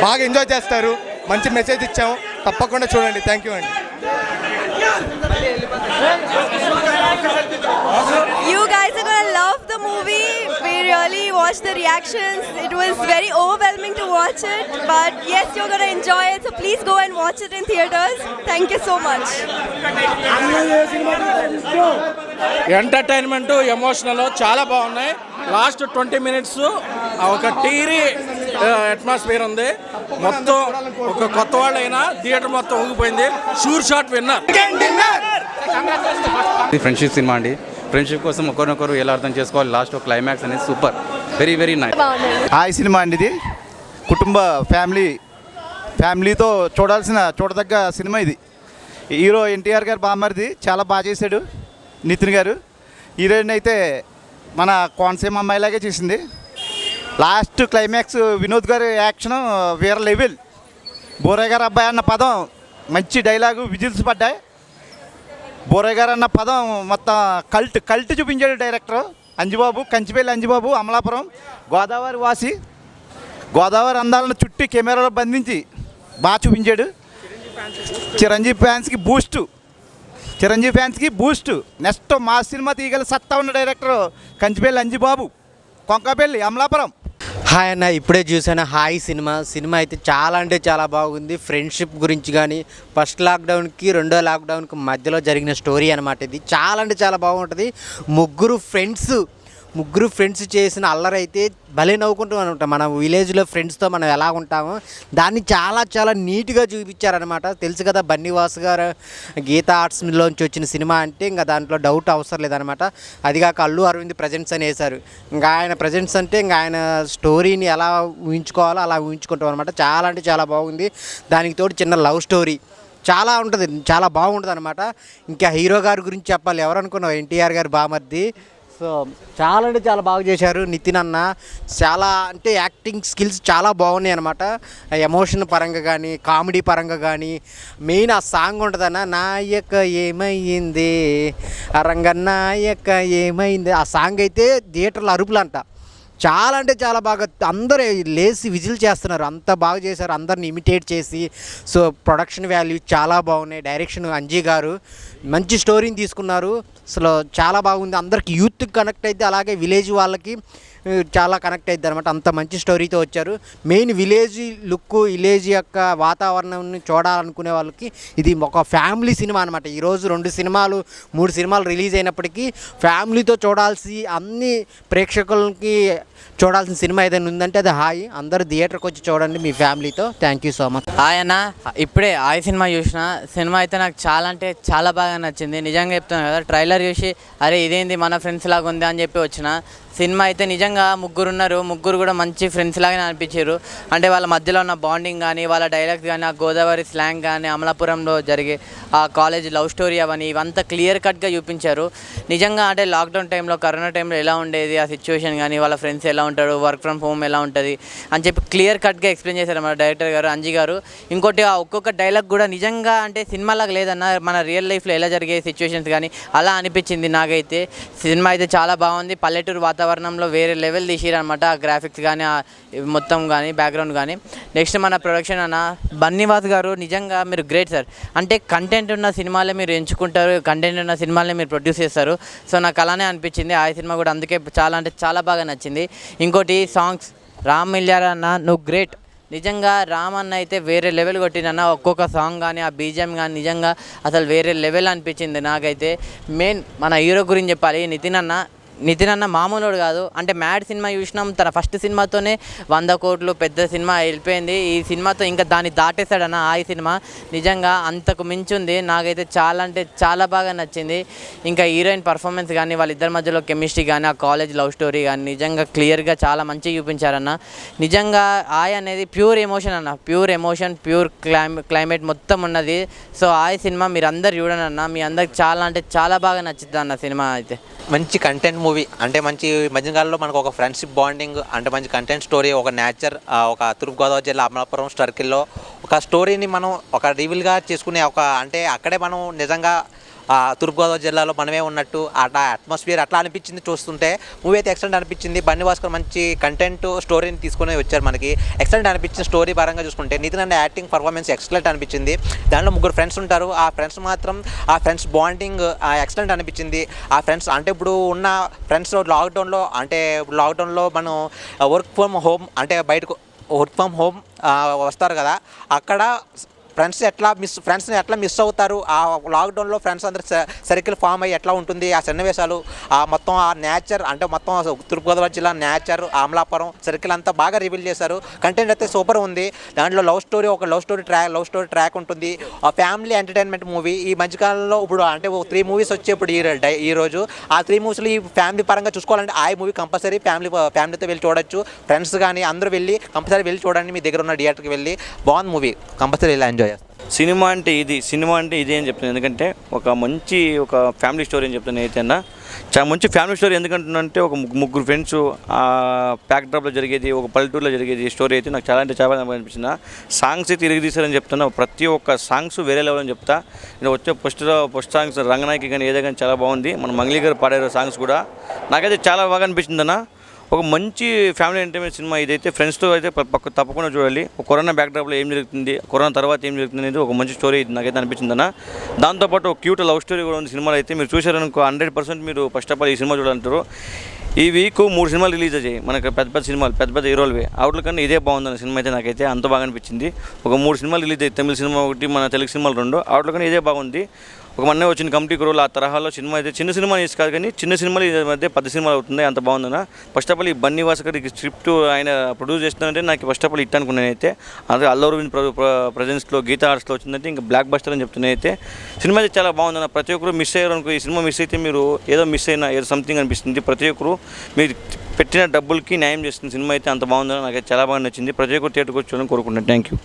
బాగా ఎంజాయ్ చేస్తారు. మంచి మెసేజ్ ఇచ్చాము, తప్పకుండా చూడండి. థ్యాంక్ యూ అండి. You guys are gonna love the movie. We really watched the reactions. It was very overwhelming to watch it, but yes, you're gonna enjoy it. So please go and watch it in theaters. Thank you so much. Entertainment, emotional చాలా బాగున్నాయి. Last 20 minutes ఒక టీరీ atmosphere ఉంది. మొత్తం ఒక కొత్త వాళ్ళైనా theatre మొత్తం ఊగిపోయింది. Sure shot winner. Friendship cinema అండి. ఫ్రెండ్షిప్ కోసం ఒకరినొకరు ఎలా అర్థం చేసుకోవాలి, లాస్ట్ క్లైమాక్స్ అనేది super, very very nice. Hi cinema అండి ఇది. కుటుంబ ఫ్యామిలీతో చూడదగ్గ సినిమా ఇది. హీరో ఎన్టీఆర్ గారు బామ్మరిది చాలా బాగా చేశాడు. నితిన్ గారు హీరోయిన్ అయితే మన కోనసీమ అమ్మాయిలాగే చేసింది. లాస్ట్ క్లైమాక్స్ వినోద్ గారి యాక్షన్ వేరే లెవెల్. బోరయ్య గారు అబ్బాయి అన్న పదం మంచి డైలాగు, విజిల్స్ పడ్డాయి. బోరయ్య గారు అన్న పదం మొత్తం కల్ట్ చూపించాడు డైరెక్టర్ అంజిబాబు. కంచిపల్లి అంజిబాబు అమలాపురం గోదావరి వాసి. గోదావరి అందాలను చుట్టి కెమెరాలో బంధించి బాగా చూపించాడు. చిరంజీవి ఫ్యాన్స్కి బూస్టు. నెక్స్ట్ మా సినిమా తీయగల సత్తా ఉన్న డైరెక్టర్ కంచిపల్లి అంజిబాబు, కొంకపల్లి అమలాపురం. హాయ్ అన్న, ఇప్పుడే చూసాను హాయ్ సినిమా అయితే చాలా అంటే చాలా బాగుంది. ఫ్రెండ్షిప్ గురించి కానీ ఫస్ట్ లాక్డౌన్కి రెండో లాక్డౌన్కి మధ్యలో జరిగిన స్టోరీ అనమాట ఇది. చాలా అంటే చాలా బాగుంటుంది. ముగ్గురు ఫ్రెండ్స్ చేసిన అల్లరైతే భలే నవ్వుకుంటాం అనమాట. మన విలేజ్లో ఫ్రెండ్స్తో మనం ఎలా ఉంటామో దాన్ని చాలా చాలా నీట్గా చూపించారనమాట. తెలుసు కదా బన్నీవాసు గారు గీతా ఆర్ట్స్లోంచి వచ్చిన సినిమా అంటే ఇంకా దాంట్లో డౌట్ అవసరం లేదనమాట. అదిగాక అల్లు అరవింద్ ప్రజెంట్స్ అని వేశారు. ఇంకా ఆయన ప్రజెంట్స్ అంటే ఇంకా ఆయన స్టోరీని ఎలా ఊహించుకోవాలో అలా ఊహించుకుంటాం అనమాట. చాలా అంటే చాలా బాగుంది. దానికి తోడు చిన్న లవ్ స్టోరీ చాలా ఉంటుంది, చాలా బాగుంటుంది అనమాట. ఇంకా హీరో గారి గురించి చెప్పాలి, ఎవరు అనుకున్నావు, ఎన్టీఆర్ గారు బామర్ది. సో చాలా అంటే చాలా బాగా చేశారు నితిన్ అన్న. చాలా అంటే యాక్టింగ్ స్కిల్స్ చాలా బాగున్నాయి అనమాట. ఎమోషన్ పరంగా కానీ కామెడీ పరంగా కానీ మెయిన్ ఆ సాంగ్ ఉంటుందన్న, నాయక ఏమైంది రంగనాయక ఏమైంది. ఆ సాంగ్ అయితే థియేటర్లో అరుపులు అంట. చాలా అంటే చాలా బాగా అందరూ లేసి విజిల్ చేస్తున్నారు, అంత బాగా చేశారు అందరిని ఇమిటేట్ చేసి. సో ప్రొడక్షన్ వాల్యూ చాలా బాగున్నాయి. డైరెక్షన్ అంజీ గారు మంచి స్టోరీని తీసుకున్నారు. అసలు చాలా బాగుంది. అందరికి యూత్కి కనెక్ట్ అయితే, అలాగే విలేజ్ వాళ్ళకి చాలా కనెక్ట్ అవుతుంది అనమాట. అంత మంచి స్టోరీతో వచ్చారు. మెయిన్ విలేజ్ లుక్, విలేజ్ యొక్క వాతావరణాన్ని చూడాలనుకునే వాళ్ళకి ఇది ఒక ఫ్యామిలీ సినిమా అనమాట. ఈరోజు 2 సినిమాలు 3 సినిమాలు రిలీజ్ అయినప్పటికీ ఫ్యామిలీతో చూడాల్సి, అన్ని ప్రేక్షకులకి చూడాల్సిన సినిమా ఏదైనా ఉందంటే అది హాయ్. అందరూ థియేటర్కి వచ్చి చూడండి మీ ఫ్యామిలీతో. Thank you so much. Hi అన్న, ఇప్పుడే హాయ్ సినిమా చూసిన. సినిమా అయితే నాకు చాలా అంటే చాలా బాగా నచ్చింది. నిజంగా చెప్తున్నాను కదా, ట్రైలర్ చూసి అరే ఇదేంది మన ఫ్రెండ్స్ లాగా ఉంది అని చెప్పి వచ్చిన. సినిమా అయితే నిజంగా ముగ్గురు కూడా మంచి ఫ్రెండ్స్ లాగానే అనిపించారు. అంటే వాళ్ళ మధ్యలో ఉన్న బాండింగ్ కానీ, వాళ్ళ డైలాగ్స్ కానీ, ఆ గోదావరి స్లాంగ్ కానీ, అమలాపురంలో జరిగే ఆ కాలేజ్ లవ్ స్టోరీ అవన్నీ ఇవంతా క్లియర్ కట్గా చూపించారు. నిజంగా అంటే లాక్డౌన్ టైంలో, కరోనా టైంలో ఎలా ఉండేది ఆ సిచ్యువేషన్ కానీ, వాళ్ళ ఫ్రెండ్స్ ఎలా ఉంటాడు, వర్క్ ఫ్రమ్ హోమ్ ఎలా ఉంటుంది అని చెప్పి క్లియర్ కట్గా ఎక్స్ప్లెయిన్ చేశారు మన డైరెక్టర్ గారు అంజీ గారు. ఇంకోటి ఆ ఒక్కొక్క డైలాగ్ కూడా నిజంగా అంటే సినిమాలాగా లేదన్న, మన రియల్ లైఫ్లో ఎలా జరిగే సిచ్యువేషన్స్ కానీ అలా అనిపించింది నాకైతే. సినిమా అయితే చాలా బాగుంది. పల్లెటూరు వాతావరణంలో వేరే లెవెల్ తీసిరనమాట. ఆ గ్రాఫిక్స్ కానీ, మొత్తం కానీ, బ్యాక్గ్రౌండ్ కానీ. నెక్స్ట్ మన ప్రొడక్షన్ అన్న బన్నీవాస్ గారు, నిజంగా మీరు గ్రేట్ సార్. అంటే కంటెంట్ ఉన్న సినిమాలే మీరు ఎంచుకుంటారు, కంటెంట్ ఉన్న సినిమాలనే మీరు ప్రొడ్యూస్ చేస్తారు. సో నాకు అలానే అనిపించింది. ఆ సినిమా కూడా అందుకే చాలా అంటే చాలా బాగా నచ్చింది. ఇంకోటి సాంగ్స్, రామ్ మిల్లారా అన్న నువ్వు గ్రేట్. నిజంగా రామ్ అన్న అయితే వేరే లెవెల్ కొట్టినన్న. ఒక్కొక్క సాంగ్ కానీ, ఆ బీజిఎం కానీ నిజంగా అసలు వేరే లెవెల్ అనిపించింది నాకైతే. మెయిన్ మన హీరో గురించి చెప్పాలి, నితిన్ అన్న మామూలుడు కాదు. అంటే మ్యాడ్ సినిమా చూసినాం, తన ఫస్ట్ సినిమాతోనే 100 కోట్లు పెద్ద సినిమా వెళ్ళిపోయింది. ఈ సినిమాతో ఇంకా దాన్ని దాటేశాడన్న ఆ సినిమా. నిజంగా అంతకు మించింది. నాకైతే చాలా అంటే చాలా బాగా నచ్చింది. ఇంకా హీరోయిన్ పర్ఫార్మెన్స్ కానీ, వాళ్ళిద్దరి మధ్యలో కెమిస్ట్రీ కానీ, ఆ కాలేజ్ లవ్ స్టోరీ కానీ నిజంగా క్లియర్గా చాలా మంచిగా చూపించారన్న. నిజంగా ఆయ్ అనేది ప్యూర్ ఎమోషన్ అన్న, ప్యూర్ ఎమోషన్, ప్యూర్ క్లైమేట్ మొత్తం ఉన్నది. సో ఆయ్ సినిమా మీరు అందరు చూడండి అన్న, మీ అందరికి చాలా అంటే చాలా బాగా నచ్చుతుంది అన్న సినిమా అయితే. మంచి కంటెంట్ మూవీ, అంటే మంచి మధ్యకాలంలో మనకు ఒక ఫ్రెండ్షిప్ బాండింగ్, అంటే మంచి కంటెంట్ స్టోరీ, ఒక నేచర్, ఒక తూర్పుగోదావరి జిల్లా అమలాపురం సర్కిల్లో ఒక స్టోరీని మనం ఒక రివీల్గా చేసుకునే ఒక, అంటే అక్కడే మనం నిజంగా తూర్పుగోదావరి జిల్లాలో మనమే ఉన్నట్టు అట్లా అట్మాస్ఫియర్ అట్లా అనిపించింది చూస్తుంటే. మూవీ అయితే ఎక్సలెంట్ అనిపించింది. బన్నీ భాస్కర్ మంచి కంటెంట్ స్టోరీని తీసుకుని వచ్చారు మనకి. ఎక్సలెంట్ అనిపించింది స్టోరీ పరంగా చూసుకుంటే. నితిన్ అనే యాక్టింగ్ పర్ఫార్మెన్స్ ఎక్సలెంట్ అనిపించింది. దాంట్లో 3 ఫ్రెండ్స్ ఉంటారు. ఆ ఫ్రెండ్స్ మాత్రం ఆ ఫ్రెండ్స్ బాండింగ్ ఎక్సలెంట్ అనిపించింది. ఆ ఫ్రెండ్స్ అంటే ఇప్పుడు ఉన్న ఫ్రెండ్స్ లాక్డౌన్లో మనం వర్క్ ఫ్రమ్ హోమ్ అంటే బయటకు వర్క్ ఫ్రమ్ హోమ్ వస్తారు కదా, అక్కడ ఫ్రెండ్స్ని ఎట్లా మిస్ అవుతారు, ఆ లాక్డౌన్లో ఫ్రెండ్స్ అందరు సర్కిల్ ఫామ్ అయ్యి ఎట్లా ఉంటుంది ఆ సన్నివేశాలు, ఆ మొత్తం ఆ నేచర్ అంటే మొత్తం తూర్పుగోదావరి జిల్లా నేచర్, అమలాపురం సర్కిల్ అంతా బాగా రివీల్ చేశారు. కంటెంట్ అయితే సూపర్ ఉంది. దాంట్లో లవ్ స్టోరీ ట్రాక్ ఉంటుంది. ఆ ఫ్యామిలీ ఎంటర్టైన్మెంట్ మూవీ. ఈ మధ్యకాలంలో ఇప్పుడు అంటే 3 మూవీస్ వచ్చి ఇప్పుడు ఈ రోజు ఆ 3 మూవీస్లో ఈ ఫ్యామిలీ పరంగా చూసుకోవాలంటే ఆ మూవీ కంపల్సరీ ఫ్యామిలీతో వెళ్ళి చూడొచ్చు. ఫ్రెండ్స్ కానీ అందరూ కంపల్సరీ వెళ్ళి చూడండి. మీ దగ్గర ఉన్న థియేటర్కి వెళ్ళి బాగుంది మూవీ, కంపల్సరీ వెళ్ళి ఎంజాయ్ చేస్తాను. సినిమా అంటే ఇది అని చెప్తున్నాను. ఎందుకంటే ఒక ఫ్యామిలీ స్టోరీ అని చెప్తాను అయితే అన్న. చాలా మంచి ఫ్యామిలీ స్టోరీ. ఎందుకంటే ఒక 3 ఫ్రెండ్స్ ప్యాక్ డ్రాప్లో జరిగేది, ఒక పల్లెటూరులో జరిగేది స్టోరీ అయితే నాకు చాలా అనిపించింది. సాంగ్స్ అయితే ఇరిగి తీశారని చెప్తున్నా. ప్రతి ఒక్క సాంగ్స్ వేరే లెవెల్ అని చెప్తా. నేను వచ్చే ఫస్ట్ సాంగ్స్ రంగనాయకి కానీ ఏదో కానీ చాలా బాగుంది. మన మంగ్లీ గారు పాడారు సాంగ్స్ కూడా. నాకైతే చాలా బాగా అనిపించింది అన్న. ఒక మంచి ఫ్యామిలీ ఎంటర్టైన్మెంట్ సినిమా ఇదైతే. ఫ్రెండ్స్తో అయితే తప్పకుండా చూడాలి. ఒక కరోనా బ్యాక్డ్రాప్లో ఏం జరుగుతుంది, కరోనా తర్వాత ఏం జరుగుతుంది అనేది ఒక మంచి స్టోరీ నాకైతే అనిపించిందన్న. దాంతోపాటు ఒక క్యూట్ లవ్ స్టోరీ కూడా ఉంది సినిమాలో అయితే. మీరు చూశారనుకో 100% మీరు ఫస్ట్ ఆఫ్ ఆల్ ఈ సినిమా చూడాలంటారు. ఈ వీక్ 3 సినిమాలు రిలీజ్ అయ్యాయి మనకు, పెద్ద సినిమాలు, పెద్ద హీరోలవి. అవుట్ల కన్నా ఇదే బాగుందన్న సినిమా అయితే నాకైతే అంత బాగా అనిపించింది. ఒక 3 సినిమాలు రిలీజ్ అయ్యాయి. తమిళ సినిమా ఒకటి, మన తెలుగు సినిమాలు 2. అవుట్ల కన్నా ఇదే బాగుంది. ఒక మొన్నే వచ్చిన కమిటీ రోల్ ఆ తరహాలో సినిమా అయితే చిన్న సినిమా కాదు కానీ చిన్న సినిమాలు ఈ మధ్య పెద్ద సినిమాలు అవుతుంది. అంత బాగుందన్న. ఫస్ట్ ఆఫ్ ఆల్ ఈ బన్నీ భాస్కర్ స్క్రిప్ట్ ఆయన ప్రొడ్యూస్ చేస్తున్నారంటే నాకు ఫస్ట్ ఆఫ్ ఆల్ హిట్ అనుకున్నాను అయితే. అదే అల్లు అరవింద్ ప్రజెన్స్లో గీతా ఆర్ట్స్లో వచ్చిందంటే ఇంకా బ్లాక్ బస్టర్ అని చెప్తున్నాను అయితే. సినిమా అయితే చాలా బాగుందన్న. ప్రతి ఒక్కరు మిస్ అయ్యారు అనుకో, ఈ సినిమా మిస్ అయితే మీరు ఏదో మిస్ అయినా ఏదో సంథింగ్ అనిపిస్తుంది. ప్రతి ఒక్కరు మీరు పెట్టిన డబ్బులకి న్యాయం చేస్తుంది సినిమా అయితే. అంత బాగుందని నాకైతే చాలా బాగా నచ్చింది. ప్రతి ఒక్కరు థియేటర్కి వచ్చి కోరుకుంటున్నాను. Thank you.